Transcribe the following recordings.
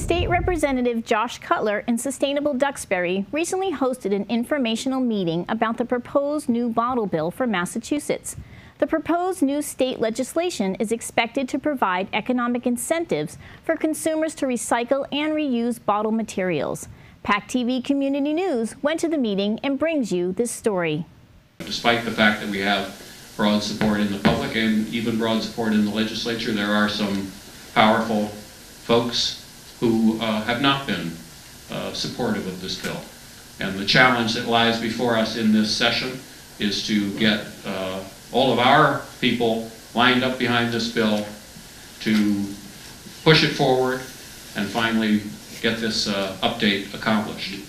State Representative Josh Cutler in Sustainable Duxbury recently hosted an informational meeting about the proposed new bottle bill for Massachusetts. The proposed new state legislation is expected to provide economic incentives for consumers to recycle and reuse bottle materials. PACTV Community News went to the meeting and brings you this story. Despite the fact that we have broad support in the public and even broad support in the legislature, there are some powerful folks who have not been supportive of this bill. And the challenge that lies before us in this session is to get all of our people lined up behind this bill to push it forward and finally get this update accomplished.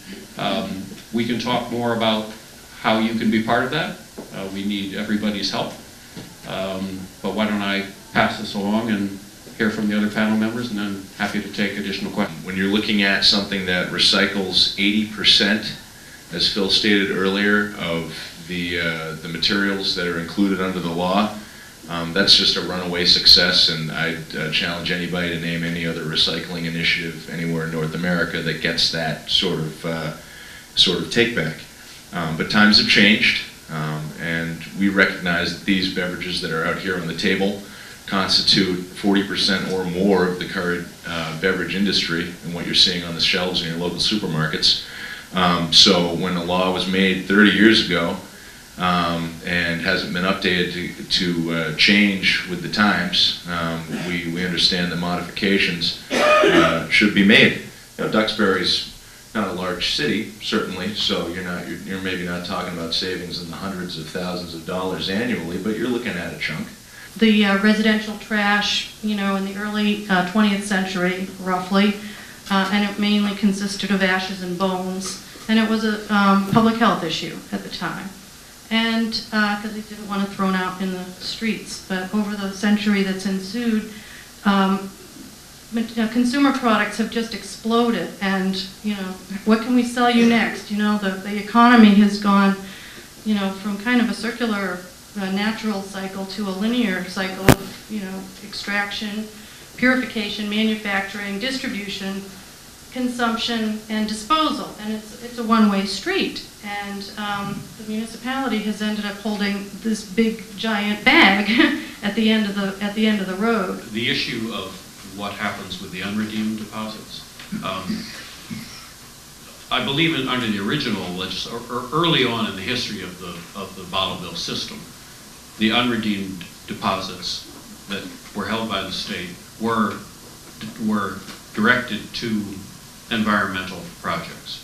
We can talk more about how you can be part of that. We need everybody's help. But why don't I pass this along and hear from the other panel members, and then happy to take additional questions. When you're looking at something that recycles 80%, as Phil stated earlier, of the materials that are included under the law, that's just a runaway success, and I'd challenge anybody to name any other recycling initiative anywhere in North America that gets that sort of take back. But times have changed, and we recognize that these beverages that are out here on the table constitute 40% or more of the current beverage industry and what you're seeing on the shelves in your local supermarkets. So when the law was made 30 years ago and hasn't been updated to change with the times, we understand that modifications should be made. You know, Duxbury's not a large city, certainly, so you're maybe not talking about savings in the hundreds of thousands of dollars annually, but you're looking at a chunk. The residential trash, in the early 20th century, roughly, and it mainly consisted of ashes and bones, and it was a public health issue at the time, and because they didn't want it thrown out in the streets. But over the century that's ensued, consumer products have just exploded, and what can we sell you next? The economy has gone, from kind of a circular natural cycle to a linear cycle of extraction, purification, manufacturing, distribution, consumption, and disposal, and it's a one-way street. And the municipality has ended up holding this big giant bag at the end of the road. The issue of what happens with the unredeemed deposits. I believe under the original legislation, or early on in the history of the bottle bill system, the unredeemed deposits that were held by the state were directed to environmental projects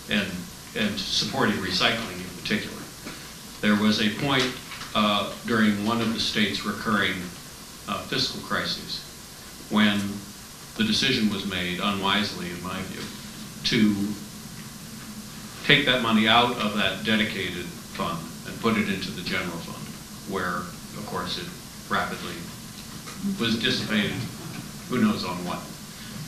and supporting recycling in particular. There was a point during one of the state's recurring fiscal crises when the decision was made, unwisely in my view, to take that money out of that dedicated fund and put it into the general fund, where, of course, it rapidly was dissipated, who knows on what.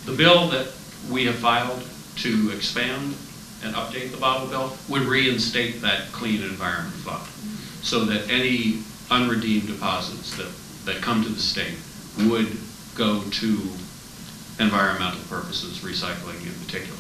The bill that we have filed to expand and update the bottle bill would reinstate that clean environment fund so that any unredeemed deposits that come to the state would go to environmental purposes, recycling in particular.